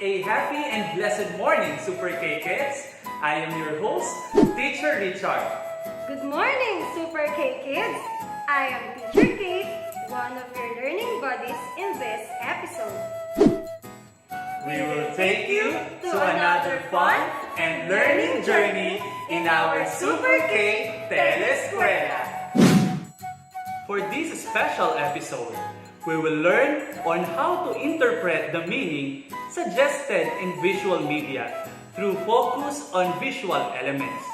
A happy and blessed morning, Super K Kids! I am your host, Teacher Richard. Good morning, Super K Kids! I am Teacher Kate, one of your learning buddies in this episode. We will take you to another fun and learning journey in our Super K Teleskwela. For this special episode, we will learn on how to interpret the meaning suggested in visual media through focus on visual elements.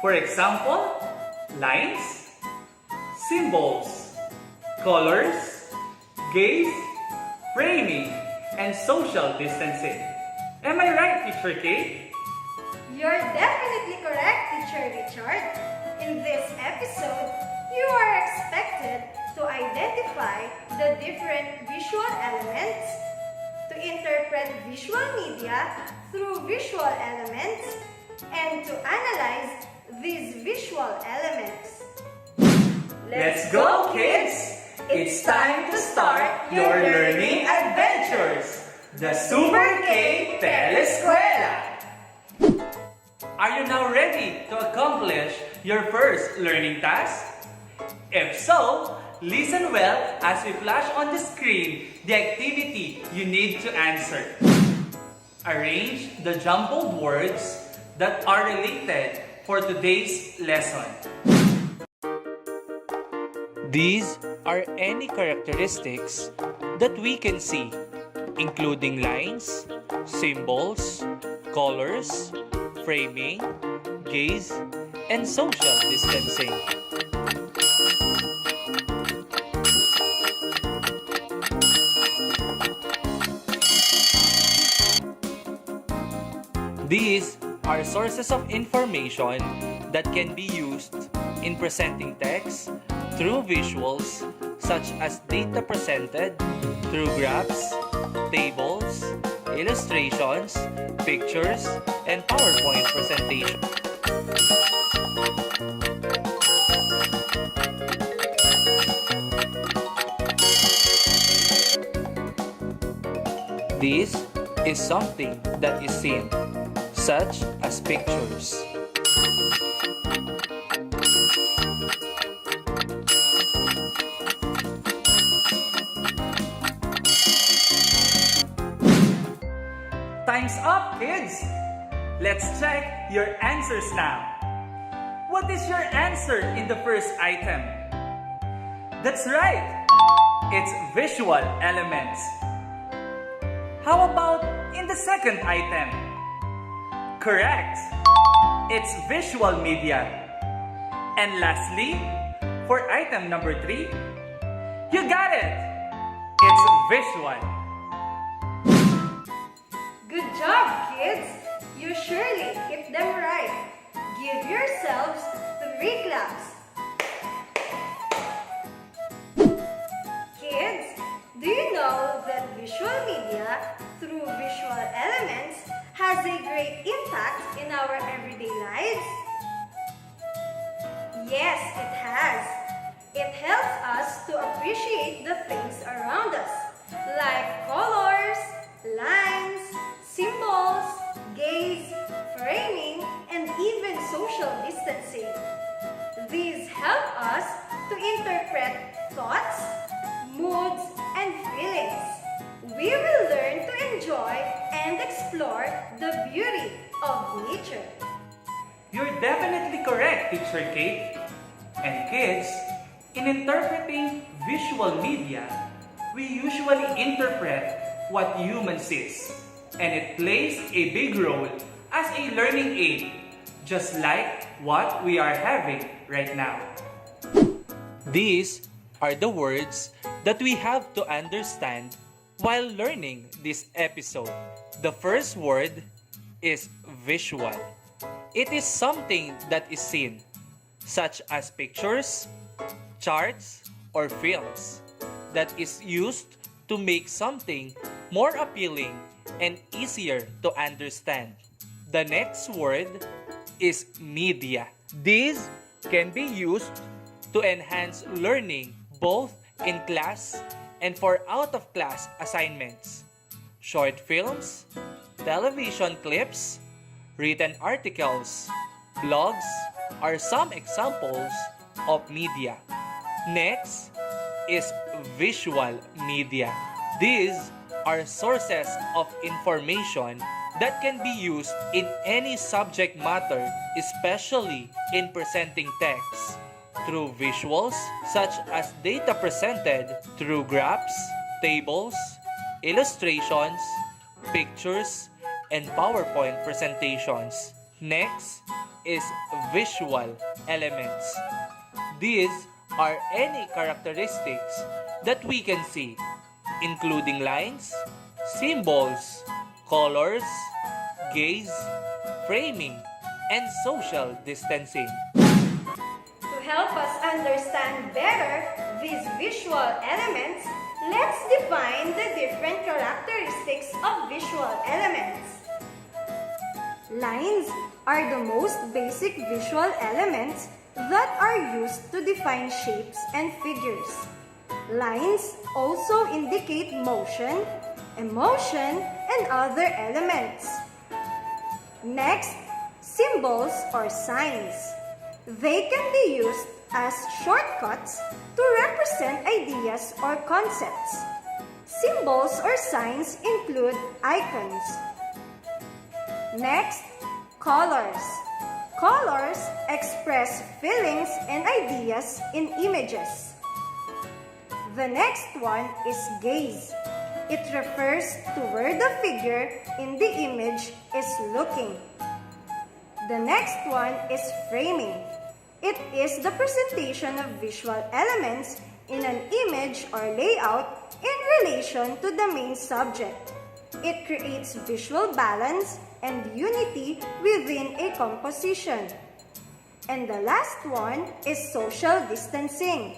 For example, lines, symbols, colors, gaze, framing, and social distancing. Am I right, Teacher Kate? You're definitely correct, Teacher Richard. In this episode, you are expected to identify the different visual elements, to interpret visual media through visual elements, and to analyze these visual elements. Let's go, kids! It's time to start your learning adventures! The Super K Teleskwela! Are you now ready to accomplish your first learning task? If so, listen well as we flash on the screen the activity you need to answer. Arrange the jumbled words that are related for today's lesson. These are any characteristics that we can see, including lines, symbols, colors, framing, gaze, and social distancing. These are sources of information that can be used in presenting text through visuals such as data presented through graphs, tables, illustrations, pictures, and PowerPoint presentation. This is something that is seen, such as pictures. Time's up, kids! Let's check your answers now. What is your answer in the first item? That's right! It's visual elements. How about in the second item? Correct! It's visual media. And lastly, for item number 3, you got it! It's visual. Good job, kids! You surely hit them right. Give yourselves 3 claps. Kids, do you know that visual media through visual elements has a great impact in our everyday lives? Yes, it has. It helps us to appreciate the things around us, like colors, lines, symbols, gaze, framing, and even social distancing. These help us to interpret thoughts, moods, and feelings. We will learn to enjoy and explore the beauty of nature. You're definitely correct, Teacher Kate. And kids, in interpreting visual media, we usually interpret what human sees, and it plays a big role as a learning aid, just like what we are having right now. These are the words that we have to understand while learning this episode. The first word is visual. It is something that is seen, such as pictures, charts, or films, that is used to make something more appealing and easier to understand. The next word is media. These can be used to enhance learning both in class and for out-of-class assignments. Short films, television clips, written articles, blogs are some examples of media. Next is visual media. These are sources of information that can be used in any subject matter, especially in presenting text, through visuals such as data presented through graphs, tables, illustrations, pictures, and PowerPoint presentations. Next is visual elements. These are any characteristics that we can see, including lines, symbols, colors, gaze, framing, and social distancing. To help us understand better these visual elements, let's define the different characteristics of visual elements. Lines are the most basic visual elements that are used to define shapes and figures. Lines also indicate motion, emotion, and other elements. Next, symbols or signs. They can be used as shortcuts to represent ideas or concepts. Symbols or signs include icons. Next, colors. Colors express feelings and ideas in images. The next one is gaze. It refers to where the figure in the image is looking. The next one is framing. It is the presentation of visual elements in an image or layout in relation to the main subject. It creates visual balance and unity within a composition. And the last one is social distancing.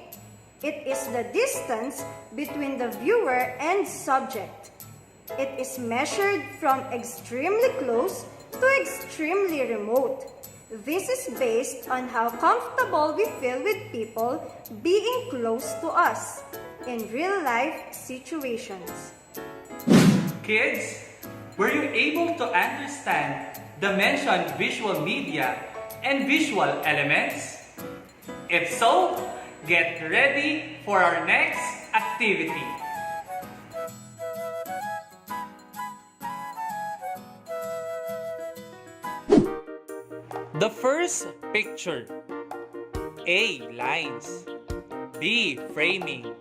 It is the distance between the viewer and subject. It is measured from extremely close to extremely remote. This is based on how comfortable we feel with people being close to us in real-life situations. Kids, were you able to understand the mentioned visual media and visual elements? If so, get ready for our next activity. The first picture. A. Lines. B. Framing.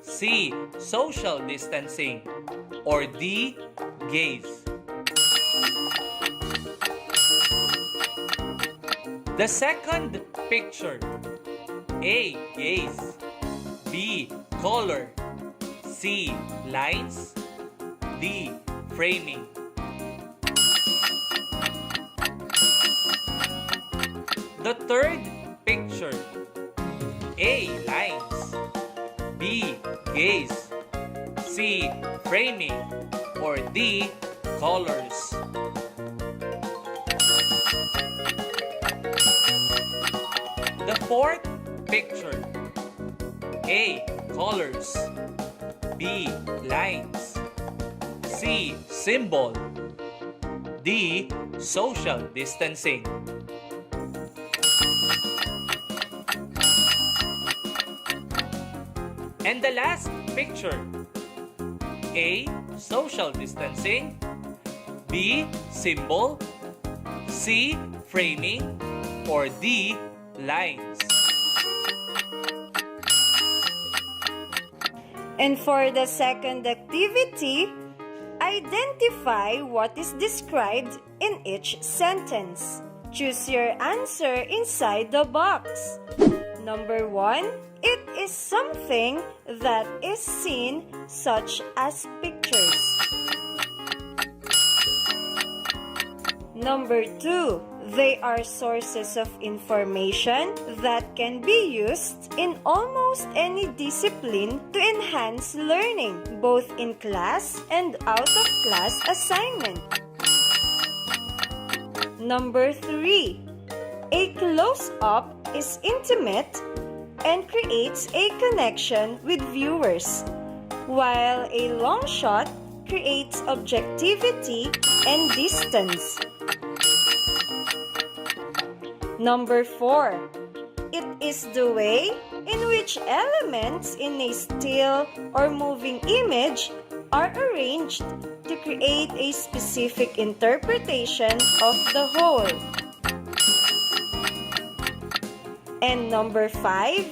C. Social distancing. Or D. Gaze. The second picture. A. Gaze. B. Color. C. Lines. D. Framing. The third picture. A. Lines. B. Gaze. C. Framing. Or D. Colors. The fourth picture. A. Colors. B. Lines. C. Symbol. D. Social distancing. And the last picture. A. Social distancing. B. Symbol. C. Framing. Or D. Lines. And for the second activity, identify what is described in each sentence. Choose your answer inside the box. Number 1, it is something that is seen, such as pictures. Number 2, they are sources of information that can be used in almost any discipline to enhance learning, both in class and out of class assignment. Number 3, a close-up is intimate and creates a connection with viewers, while a long shot creates objectivity and distance. Number 4. It is the way in which elements in a still or moving image are arranged to create a specific interpretation of the whole. And number 5,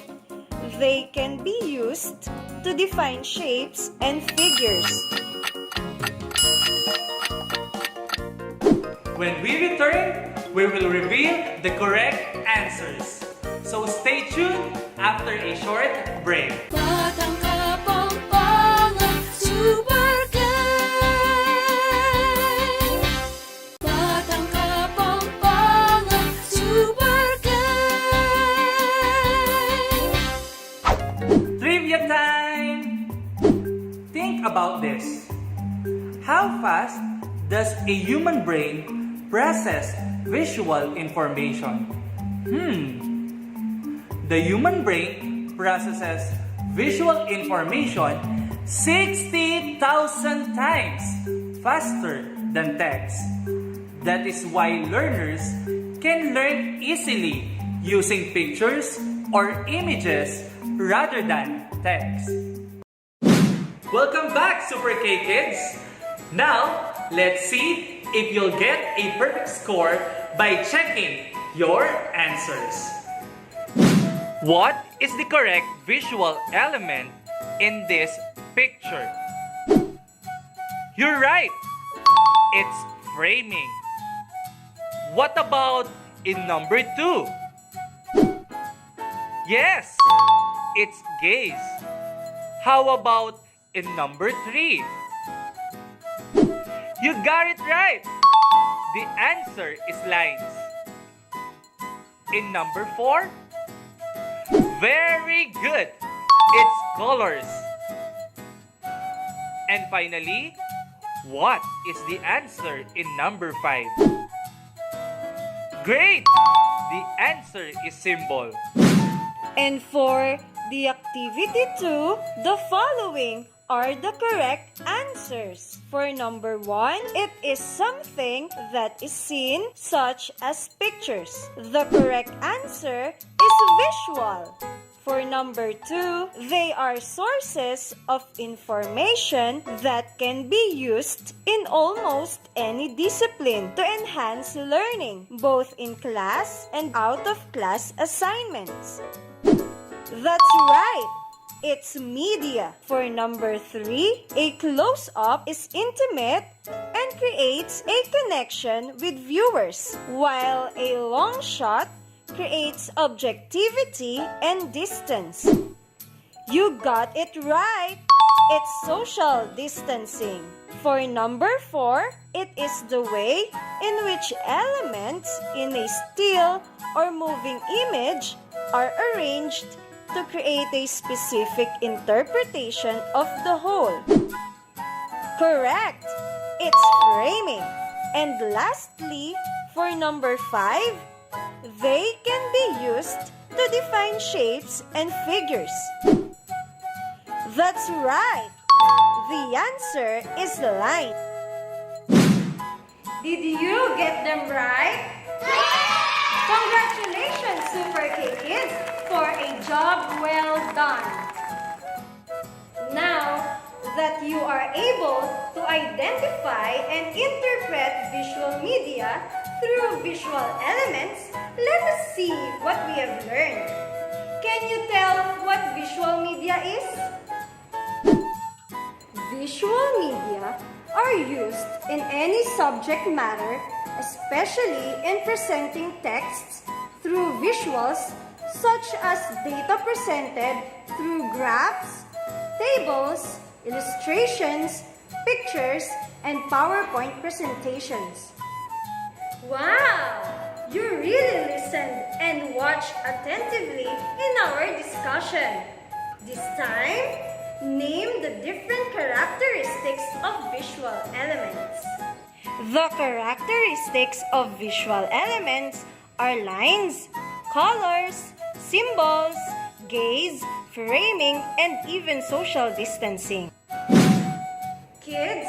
they can be used to define shapes and figures. When we return, we will reveal the correct answers. So stay tuned after a short break. Batangka Pampanga Super Gang. Batangka Pampanga Super Gang. Trivia time! Think about this. How fast does a human brain process visual information? The human brain processes visual information 60,000 times faster than text. That is why learners can learn easily using pictures or images rather than text. Welcome back, Super K Kids! Now, let's see if you'll get a perfect score by checking your answers. What is the correct visual element in this picture? You're right! It's framing. What about in number 2? Yes! It's gaze. How about in number 3? You got it right! The answer is lines. In number 4? Very good! It's colors. And finally, what is the answer in number 5? Great! The answer is symbol. And for the activity 2, the following are the correct answers. For number 1, it is something that is seen, such as pictures. The correct answer is visual. For number 2, they are sources of information that can be used in almost any discipline to enhance learning, both in class and out of class assignments. That's right! It's media. For number 3, a close-up is intimate and creates a connection with viewers, while a long shot creates objectivity and distance. You got it right! It's social distancing. For number 4, it is the way in which elements in a still or moving image are arranged to create a specific interpretation of the whole. Correct! It's framing. And lastly, for number 5, they can be used to define shapes and figures. That's right! The answer is line. Did you get them right? Congratulations, Super K Kids, for a job well done. Now that you are able to identify and interpret visual media through visual elements, let us see what we have learned. Can you tell what visual media is? Visual media are used in any subject matter, especially in presenting texts through visuals, such as data presented through graphs, tables, illustrations, pictures, and PowerPoint presentations. Wow! You really listened and watched attentively in our discussion. This time, name the different characteristics of visual elements. The characteristics of visual elements are lines, colors, symbols, gaze, framing, and even social distancing. Kids,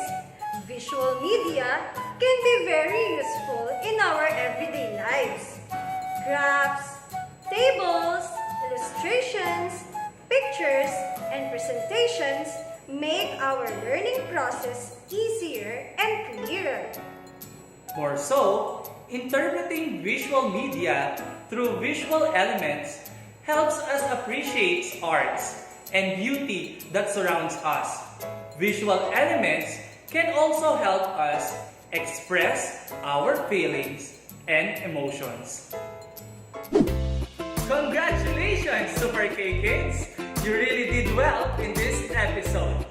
visual media can be very useful in our everyday lives. Graphs, tables, illustrations, pictures, and presentations make our learning process easier and clearer. More so, interpreting visual media through visual elements helps us appreciate arts and beauty that surrounds us. Visual elements can also help us express our feelings and emotions. Congratulations, Super K Kids! You really did well in this episode.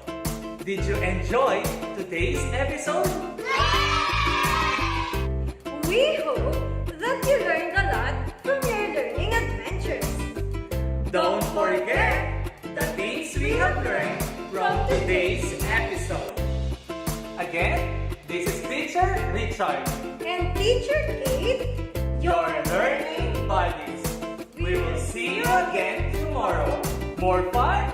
Did you enjoy today's episode? We hope that you learned a lot from your learning adventures. Don't forget the things we have learned from today's episode. Again, this is Teacher Richard, And Teacher Kate, your learning buddies. We will see you again tomorrow. More fun